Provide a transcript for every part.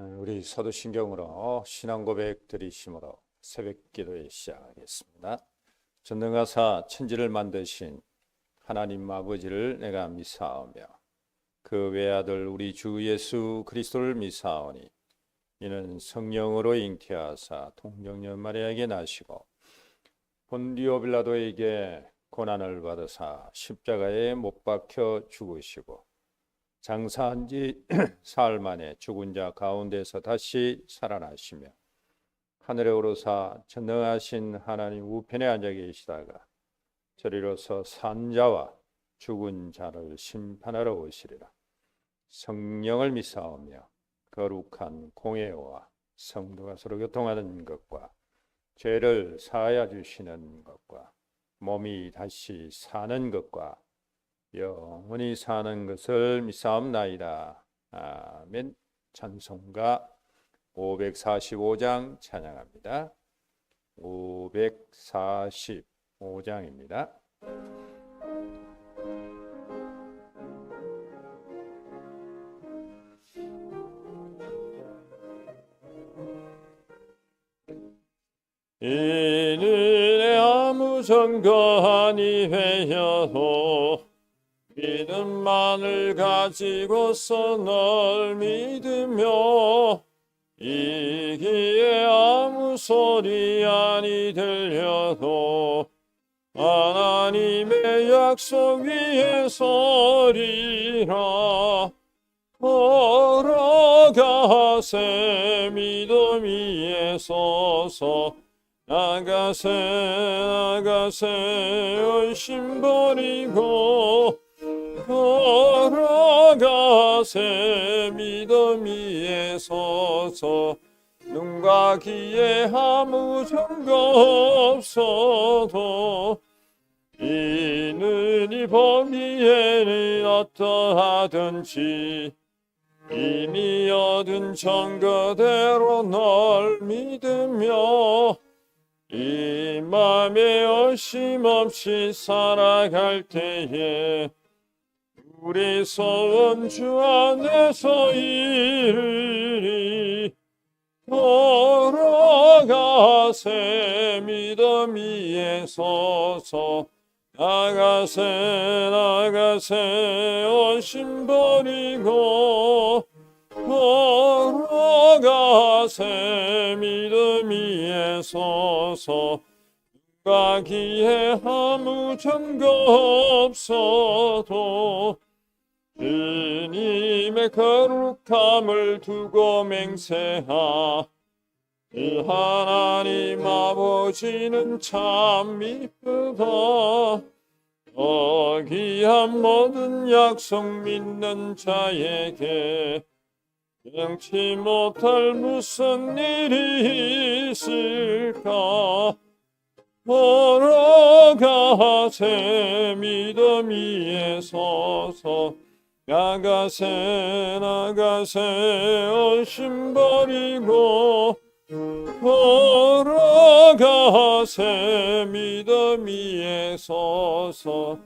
우리 사도신경으로 신앙 고백 드리심으로 새벽 기도에 시작하겠습니다. 전능하사 천지를 만드신 하나님 아버지를 내가 믿사오며 그 외아들 우리 주 예수 그리스도를 믿사오니 이는 성령으로 잉태하사 동정녀 마리아에게 나시고 본디오 빌라도에게 고난을 받으사 십자가에 못 박혀 죽으시고 장사한 지 사흘 만에 죽은 자 가운데서 다시 살아나시며 하늘에 오르사 전능하신 하나님 우편에 앉아 계시다가 저리로서 산 자와 죽은 자를 심판하러 오시리라. 성령을 믿사오며 거룩한 공예와 성도가 서로 교통하는 것과 죄를 사하여 주시는 것과 몸이 다시 사는 것과 영원히 사는 것을 믿사옵나이다. 아멘. 찬송가 545장 찬양합니다. 545장입니다. 이는 아무 전거 아니하여도 믿음만을 가지고서 널 믿으며 이기에 아무 소리 아니 들려도 하나님의 약속 위에 서리라. 걸어가세 믿음 위에 서서 나가세 의심 버리고 걸어가세 믿음 위에 서서 눈과 귀에 아무 증거 없어도 이는 이 범위에는 어떠하든지 이미 얻은 증거대로 널 믿으며 이 맘에 의심 없이 살아갈 때에 우리 소원 주 안에서 이르리. 걸어가세 믿음 위에 서서 나가세 의심 버리고 걸어가세 믿음 위에 서서 눈과 귀에 아무 증거 없어도 주님의 거룩함을 두고 맹세하 이 하나님 아버지는 참 미쁘다. 귀한 모든 약속 믿는 자에게 영치 못할 무슨 일이 있을까. 걸어가세 믿음 위에 서서 나가세 의심 버리고 걸어가세 믿음 위에 서서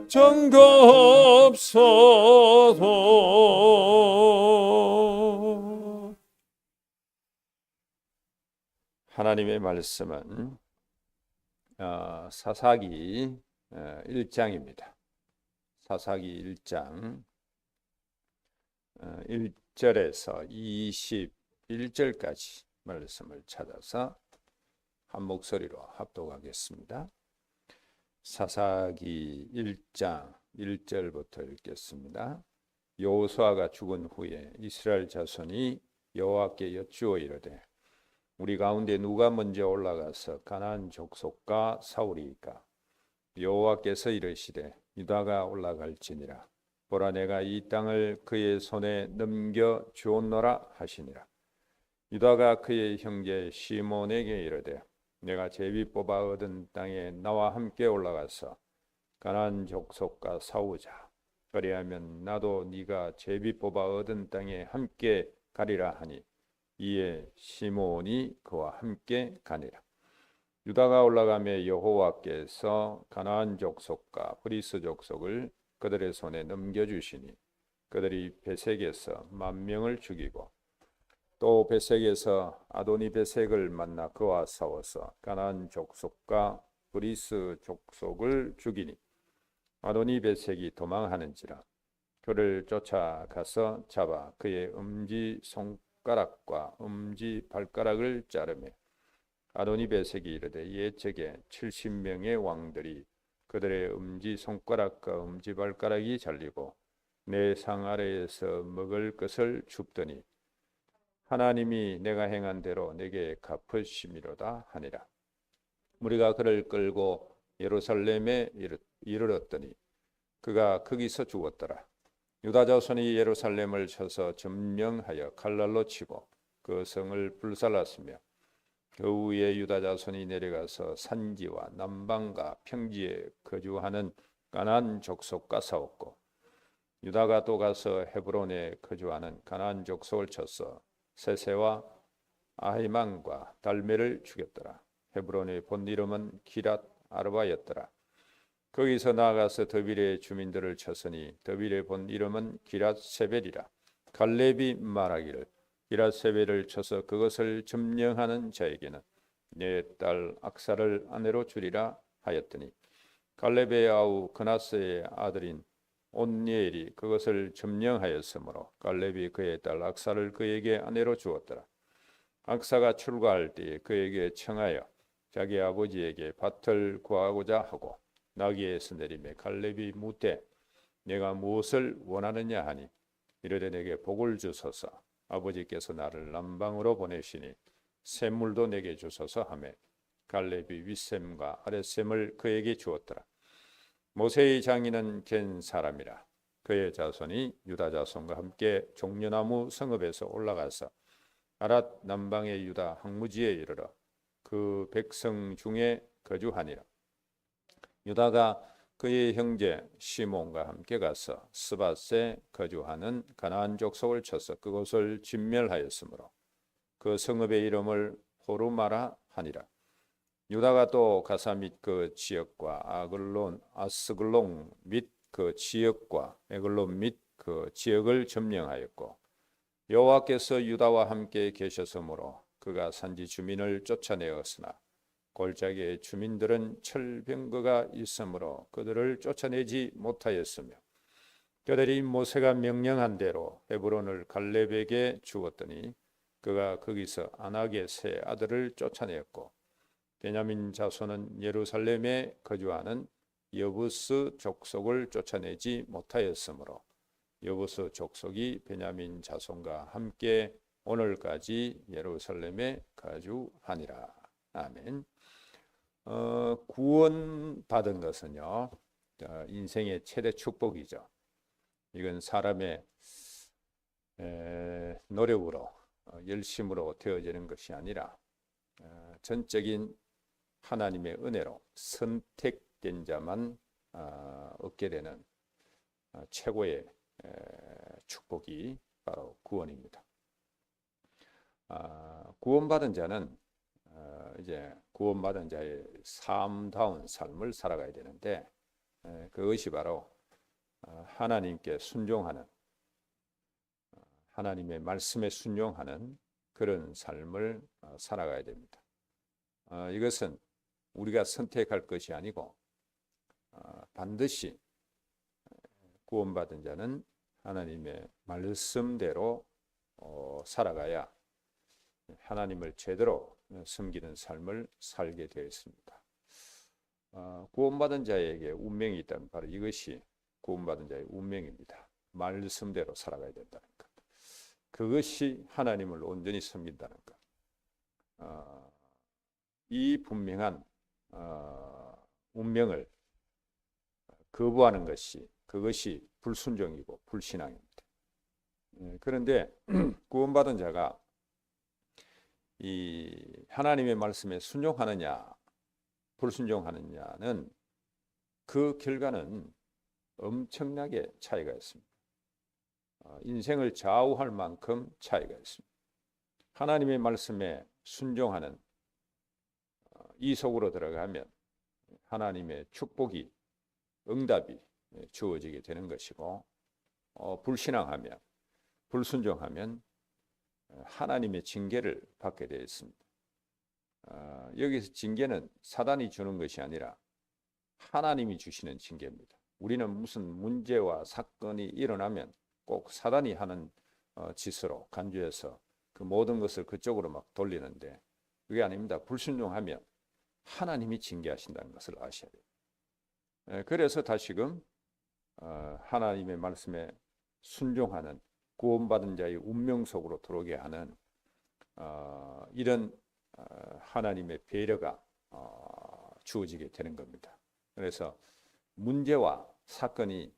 증거 없어도. 하나님의 말씀은 사사기 1장입니다. 사사기 1장 1절에서 21절까지 말씀을 찾아서 한 목소리로 합독하겠습니다. 사사기 1장 1절부터 읽겠습니다. 여호수아가 죽은 후에 이스라엘 자손이 여호와께 여쭈어 이르되 우리 가운데 누가 먼저 올라가서 가나안 족속과 싸우리이까. 여호와께서 이르시되 유다가 올라갈지니라. 보라 내가 이 땅을 그의 손에 넘겨 주었노라 하시니라. 유다가 그의 형제 시몬에게 이르되 내가 제비 뽑아 얻은 땅에 나와 함께 올라가서 가나안 족속과 싸우자. 그리하면 나도 네가 제비 뽑아 얻은 땅에 함께 가리라 하니 이에 시몬이 그와 함께 가니라. 유다가 올라가며 여호와께서 가나안 족속과 브리스 족속을 그들의 손에 넘겨주시니 그들이 베색에서 10,000명을 죽이고 또 베색에서 아도니 베색을 만나 그와 싸워서 가나안 족속과 브리스 족속을 죽이니 아도니 베색이 도망하는지라 그를 쫓아가서 잡아 그의 엄지 손가락과 엄지 발가락을 자르며 아도니 베색이 이르되 옛적에 70명의 왕들이 그들의 엄지 손가락과 엄지 발가락이 잘리고 내 상 아래에서 먹을 것을 줍더니 하나님이 내가 행한 대로 내게 갚으심이로다 하니라. 우리가 그를 끌고 예루살렘에 이르렀더니 그가 거기서 죽었더라. 유다 자손이 예루살렘을 쳐서 점령하여 칼날로 치고 그 성을 불살랐으며 그 위에 유다 자손이 내려가서 산지와 남방과 평지에 거주하는 가나안 족속과 싸웠고 유다가 또 가서 헤브론에 거주하는 가나안 족속을 쳐서 세세와 아히만과 달메를 죽였더라. 헤브론의 본 이름은 기랏 아르바였더라. 거기서 나아가서 더빌의 주민들을 쳤으니 더빌의 본 이름은 기랏 세벨이라. 갈렙이 말하기를 기랏 세벨을 쳐서 그것을 점령하는 자에게는 내 딸 악사를 아내로 주리라 하였더니 갈렙의 아우 그나스의 아들인 온니엘이 그것을 점령하였으므로 갈렙이 그의 딸 악사를 그에게 아내로 주었더라. 악사가 출가할 때에 그에게 청하여 자기 아버지에게 밭을 구하고자 하고 나귀에서 내리매 갈렙이 묻되 내가 무엇을 원하느냐 하니 이르되 내게 복을 주소서 아버지께서 나를 남방으로 보내시니 샘물도 내게 주소서 하매 갈렙이 윗샘과 아랫샘을 그에게 주었더라. 모세의 장인은 겐 사람이라. 그의 자손이 유다 자손과 함께 종려나무 성읍에서 올라가서 아랏 남방의 유다 항무지에 이르러 그 백성 중에 거주하니라. 유다가 그의 형제 시몬과 함께 가서 스밧에 거주하는 가나안 족속을 쳐서 그곳을 진멸하였으므로 그 성읍의 이름을 호르마라 하니라. 유다가 또 가사 및 그 지역과 아스글론 및 그 지역과 에글론 및 그 지역을 점령하였고 여호와께서 유다와 함께 계셨으므로 그가 산지 주민을 쫓아내었으나 골짜기의 주민들은 철병거가 있으므로 그들을 쫓아내지 못하였으며 그들이 모세가 명령한 대로 헤브론을 갈렙에게 주었더니 그가 거기서 아낙의 세 아들을 쫓아내었고 베냐민 자손은 예루살렘에 거주하는 여부스 족속을 쫓아내지 못하였으므로 여부스 족속이 베냐민 자손과 함께 오늘까지 예루살렘에 거주하니라. 아멘. 구원받은 것은요 인생의 최대 축복이죠. 이건 사람의 노력으로 열심으로 되어지는 것이 아니라 전적인 하나님의 은혜로 선택된 자만 얻게 되는 최고의 축복이 바로 구원입니다. 구원받은 자는 이제 구원받은 자의 삶다운 삶을 살아가야 되는데 그것이 바로 하나님께 순종하는 하나님의 말씀에 순종하는 그런 삶을 살아가야 됩니다. 이것은 우리가 선택할 것이 아니고 반드시 구원받은 자는 하나님의 말씀대로 살아가야 하나님을 제대로 섬기는 삶을 살게 되어 있습니다. 구원받은 자에게 운명이 있다면 바로 이것이 구원받은 자의 운명입니다. 말씀대로 살아가야 된다는 것. 그것이 하나님을 온전히 섬긴다는 것. 이 분명한 운명을 거부하는 그것이 불순종이고 불신앙입니다. 그런데 구원받은 자가 이 하나님의 말씀에 순종하느냐 불순종하느냐는 그 결과는 엄청나게 차이가 있습니다. 인생을 좌우할 만큼 차이가 있습니다. 하나님의 말씀에 순종하는 이 속으로 들어가면 하나님의 축복이 응답이 주어지게 되는 것이고 불신앙하면, 불순종하면 하나님의 징계를 받게 되어 있습니다. 여기서 징계는 사단이 주는 것이 아니라 하나님이 주시는 징계입니다. 우리는 무슨 문제와 사건이 일어나면 꼭 사단이 하는 짓으로 간주해서 그 모든 것을 그쪽으로 막 돌리는데 그게 아닙니다. 불순종하면 하나님이 징계하신다는 것을 아셔야 돼요. 그래서 다시금 하나님의 말씀에 순종하는 구원받은 자의 운명 속으로 들어오게 하는 이런 하나님의 배려가 주어지게 되는 겁니다. 그래서 문제와 사건이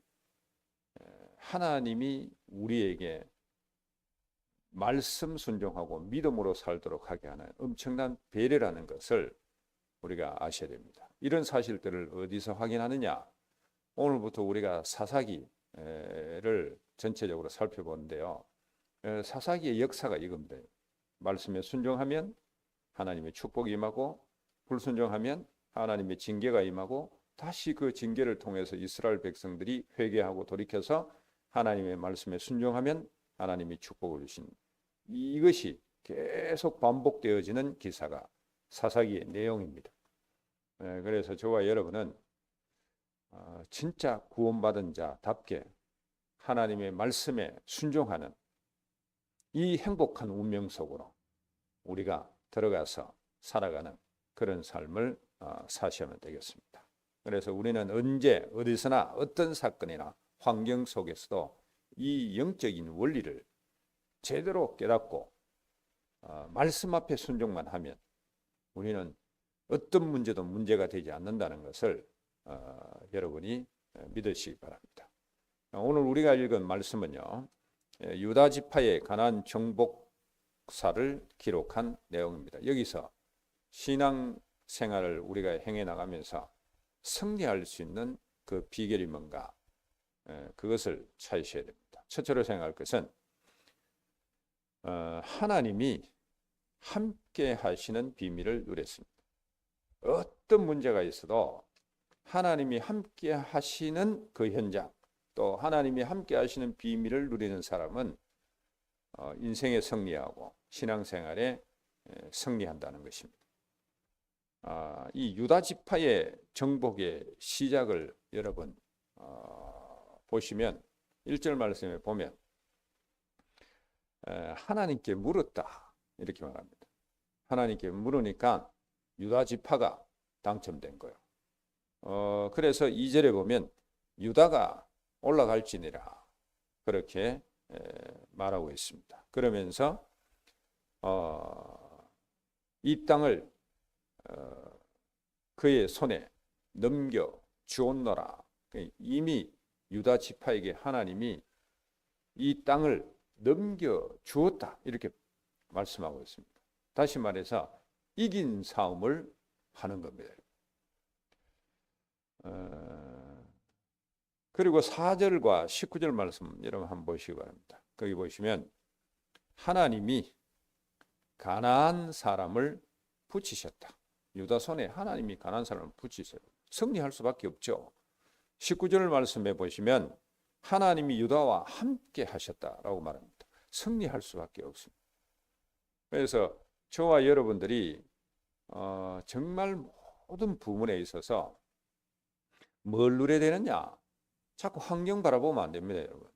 하나님이 우리에게 말씀 순종하고 믿음으로 살도록 하게 하는 엄청난 배려라는 것을 우리가 아셔야 됩니다. 이런 사실들을 어디서 확인하느냐? 오늘부터 우리가 사사기를 전체적으로 살펴보는데요. 사사기의 역사가 이겁니다. 말씀에 순종하면 하나님의 축복이 임하고 불순종하면 하나님의 징계가 임하고 다시 그 징계를 통해서 이스라엘 백성들이 회개하고 돌이켜서 하나님의 말씀에 순종하면 하나님이 축복을 주신 이것이 계속 반복되어지는 기사가 사사기의 내용입니다. 그래서 저와 여러분은 진짜 구원받은 자답게 하나님의 말씀에 순종하는 이 행복한 운명 속으로 우리가 들어가서 살아가는 그런 삶을 사시면 되겠습니다. 그래서 우리는 언제 어디서나 어떤 사건이나 환경 속에서도 이 영적인 원리를 제대로 깨닫고 말씀 앞에 순종만 하면 우리는 어떤 문제도 문제가 되지 않는다는 것을 여러분이 믿으시기 바랍니다. 오늘 우리가 읽은 말씀은요, 유다 지파의 가나안 정복사를 기록한 내용입니다. 여기서 신앙 생활을 우리가 행해 나가면서 승리할 수 있는 그 비결이 뭔가, 그것을 찾으셔야 됩니다. 첫째로 생각할 것은 하나님이 함께 하시는 비밀을 누렸습니다. 어떤 문제가 있어도 하나님이 함께 하시는 그 현장, 또 하나님이 함께 하시는 비밀을 누리는 사람은 인생에 승리하고 신앙생활에 승리한다는 것입니다. 이 유다 지파의 정복의 시작을 여러분 보시면 1절 말씀에 보면 하나님께 물었다 이렇게 말합니다. 하나님께 물으니까 유다 지파가 당첨된 거예요. 그래서 2절에 보면 유다가 올라갈지니라 그렇게 말하고 있습니다. 그러면서 이 땅을 그의 손에 넘겨 주었노라. 이미 유다 지파에게 하나님이 이 땅을 넘겨 주었다 이렇게 말씀하고 있습니다. 다시 말해서 이긴 싸움을 하는 겁니다. 그리고 4절과 19절 말씀 여러분 한번 보시기 바랍니다. 거기 보시면 하나님이 가나안 사람을 붙이셨다. 유다 손에 하나님이 가나안 사람을 붙이세요. 승리할 수밖에 없죠. 19절 말씀에 보시면 하나님이 유다와 함께 하셨다라고 말합니다. 승리할 수밖에 없습니다. 그래서 저와 여러분들이 정말 모든 부분에 있어서 뭘 누려야 되느냐? 자꾸 환경 바라보면 안 됩니다, 여러분.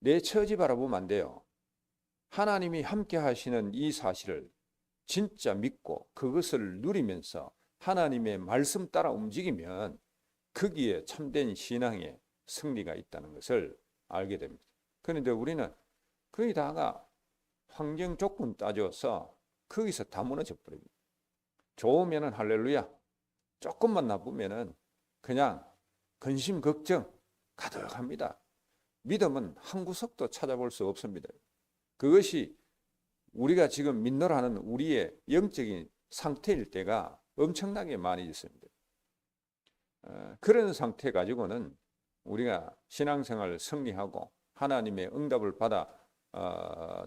내 처지 바라보면 안 돼요. 하나님이 함께 하시는 이 사실을 진짜 믿고 그것을 누리면서 하나님의 말씀 따라 움직이면 거기에 참된 신앙의 승리가 있다는 것을 알게 됩니다. 그런데 우리는 거의 다가 환경 조건 따져서 거기서 다 무너져 버립니다. 좋으면은 할렐루야, 조금만 나쁘면은 그냥 근심 걱정 가득합니다. 믿음은 한 구석도 찾아볼 수 없습니다. 그것이 우리가 지금 믿노라 하는 우리의 영적인 상태일 때가 엄청나게 많이 있습니다. 그런 상태 가지고는 우리가 신앙생활을 승리하고 하나님의 응답을 받아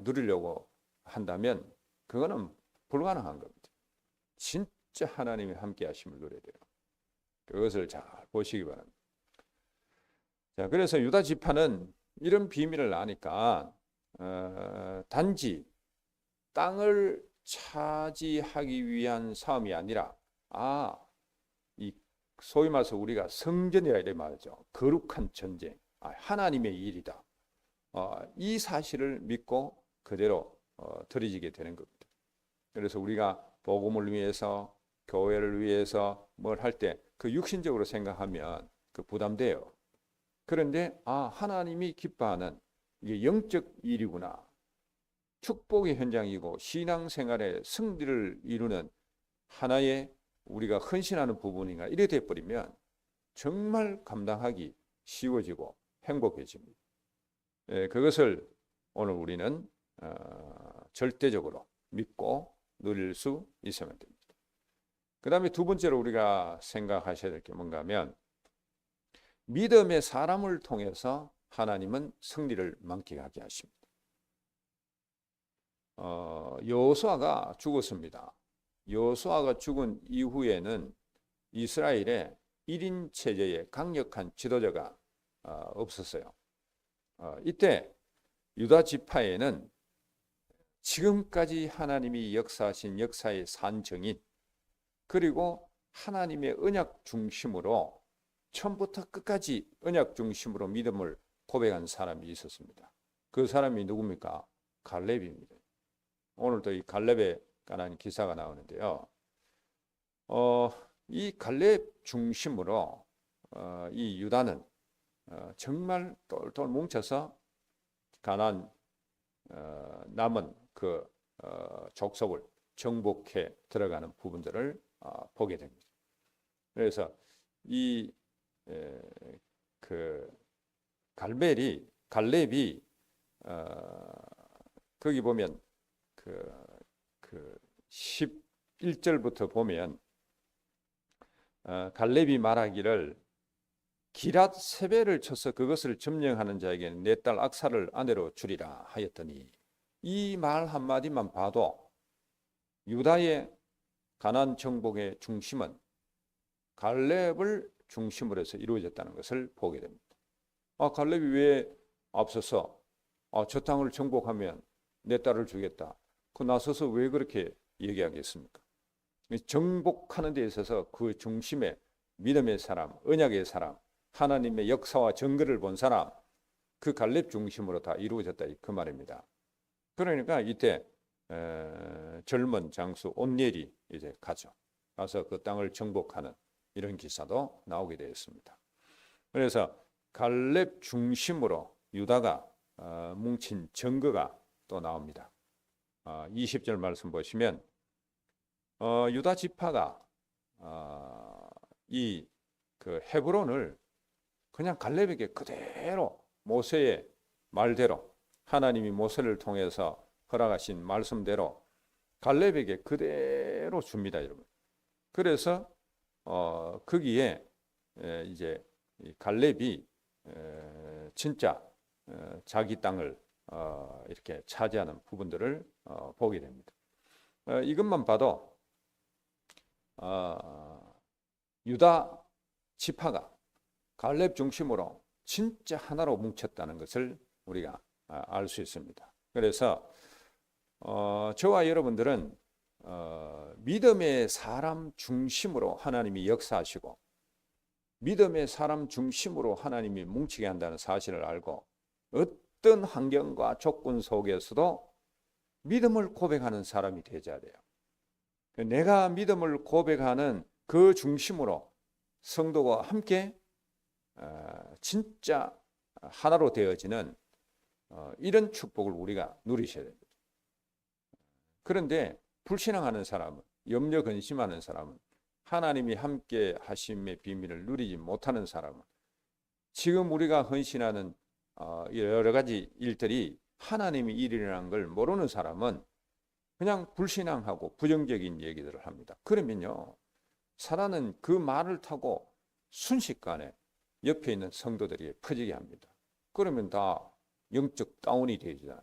누리려고 한다면 그거는 불가능한 겁니다. 진짜 하나님이 함께 하심을 누려야 돼요. 그것을 잘 보시기 바랍니다. 자, 그래서 유다 지파는 이런 비밀을 아니까 단지 땅을 차지하기 위한 싸움이 아니라 이 소위 말해서 우리가 성전이라 이래 말이죠. 거룩한 전쟁, 하나님의 일이다. 이 사실을 믿고 그대로 들어지게 되는 겁니다. 그래서 우리가 복음을 위해서 교회를 위해서 뭘 할 때 그 육신적으로 생각하면 그 부담돼요. 그런데 하나님이 기뻐하는 이게 영적 일이구나. 축복의 현장이고 신앙생활의 승리를 이루는 하나의 우리가 헌신하는 부분인가 이래 돼버리면 정말 감당하기 쉬워지고 행복해집니다. 그것을 오늘 우리는 절대적으로 믿고 누릴 수 있으면 됩니다. 그 다음에 두 번째로 우리가 생각하셔야 될 게 뭔가 하면 믿음의 사람을 통해서 하나님은 승리를 만끽하게 하십니다. 여호수아가 죽었습니다. 여호수아가 죽은 이후에는 이스라엘에 1인 체제의 강력한 지도자가 없었어요. 이때 유다 지파에는 지금까지 하나님이 역사하신 역사의 산정인 그리고 하나님의 언약 중심으로 처음부터 끝까지 언약 중심으로 믿음을 고백한 사람이 있었습니다. 그 사람이 누굽니까? 갈렙입니다. 오늘도 이 갈렙에 관한 기사가 나오는데요. 이 갈렙 중심으로 이 유다는 정말 똘똘 뭉쳐서 가나안 남은 그 족속을 정복해 들어가는 부분들을 보게 됩니다. 그래서 이 그 갈렙이 거기 보면 그 11절부터 보면 갈렙이 말하기를 기랏 세배를 쳐서 그것을 점령하는 자에게는 내 딸 악사를 아내로 주리라 하였더니 이 말 한마디만 봐도 유다의 가나안 정복의 중심은 갈렙을 중심으로 해서 이루어졌다는 것을 보게 됩니다. 갈렙이 왜 앞서서 저 땅을 정복하면 내 딸을 주겠다. 그 나서서 왜 그렇게 얘기하겠습니까? 정복하는 데 있어서 그 중심에 믿음의 사람, 언약의 사람, 하나님의 역사와 증거를 본 사람, 그 갈렙 중심으로 다 이루어졌다 그 말입니다. 그러니까 이때 젊은 장수 온니엘이 이제 가서 그 땅을 정복하는 이런 기사도 나오게 되었습니다. 그래서 갈렙 중심으로 유다가 뭉친 증거가 또 나옵니다. 20절 말씀 보시면 유다 지파가 이 그 헤브론을 그냥 갈렙에게 그대로 모세의 말대로 하나님이 모세를 통해서 허락하신 말씀대로 갈렙에게 그대로 줍니다, 여러분. 그래서 거기에 이제 갈렙이 진짜 자기 땅을 이렇게 차지하는 부분들을 보게 됩니다. 이것만 봐도 유다 지파가 갈렙 중심으로 진짜 하나로 뭉쳤다는 것을 우리가 알 수 있습니다. 그래서 저와 여러분들은 믿음의 사람 중심으로 하나님이 역사하시고 믿음의 사람 중심으로 하나님이 뭉치게 한다는 사실을 알고 어떤 환경과 조건 속에서도 믿음을 고백하는 사람이 되어야 돼요. 내가 믿음을 고백하는 그 중심으로 성도가 함께 진짜 하나로 되어지는 이런 축복을 우리가 누리셔야 됩니다. 그런데 불신앙하는 사람은, 염려 근심하는 사람은, 하나님이 함께 하심의 비밀을 누리지 못하는 사람은, 지금 우리가 헌신하는 여러 가지 일들이 하나님의 일이라는 걸 모르는 사람은 그냥 불신앙하고 부정적인 얘기들을 합니다. 그러면요, 사단은 그 말을 타고 순식간에 옆에 있는 성도들에게 퍼지게 합니다. 그러면 다 영적 다운이 되잖아요.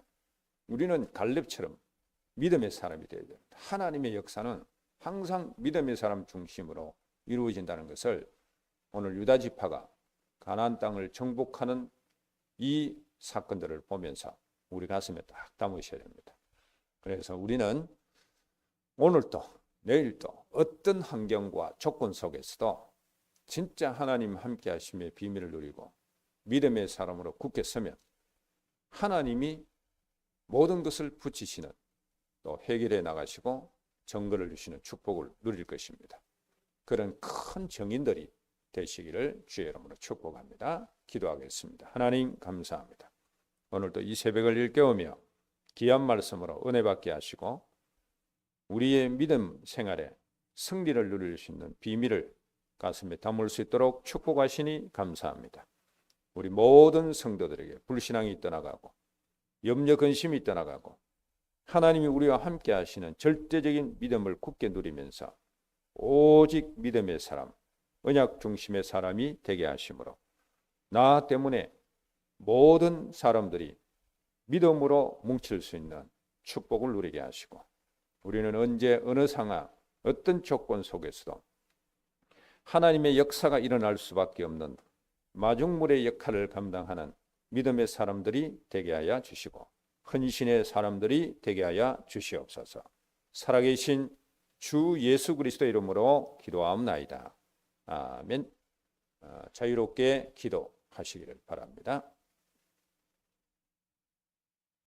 우리는 갈렙처럼 믿음의 사람이 되어야 됩니다. 하나님의 역사는 항상 믿음의 사람 중심으로 이루어진다는 것을 오늘 유다 지파가 가나안 땅을 정복하는 이 사건들을 보면서 우리 가슴에 딱 담으셔야 됩니다. 그래서 우리는 오늘도 내일도 어떤 환경과 조건 속에서도 진짜 하나님 함께 하심의 비밀을 누리고 믿음의 사람으로 굳게 서면 하나님이 모든 것을 붙이시는, 또 해결해 나가시고 정거를 주시는 축복을 누릴 것입니다. 그런 큰 정인들이 되시기를 주의 이름으로 축복합니다. 기도하겠습니다. 하나님 감사합니다. 오늘도 이 새벽을 일깨우며 귀한 말씀으로 은혜 받게 하시고 우리의 믿음 생활에 승리를 누릴 수 있는 비밀을 가슴에 담을 수 있도록 축복하시니 감사합니다. 우리 모든 성도들에게 불신앙이 떠나가고 염려 근심이 떠나가고 하나님이 우리와 함께 하시는 절대적인 믿음을 굳게 누리면서 오직 믿음의 사람, 언약 중심의 사람이 되게 하심으로 나 때문에 모든 사람들이 믿음으로 뭉칠 수 있는 축복을 누리게 하시고 우리는 언제 어느 상황 어떤 조건 속에서도 하나님의 역사가 일어날 수밖에 없는 마중물의 역할을 감당하는 믿음의 사람들이 되게 하여 주시고 헌신의 사람들이 되게 하여 주시옵소서. 살아계신 주 예수 그리스도 이름으로 기도하옵나이다. 아멘. 자유롭게 기도하시기를 바랍니다.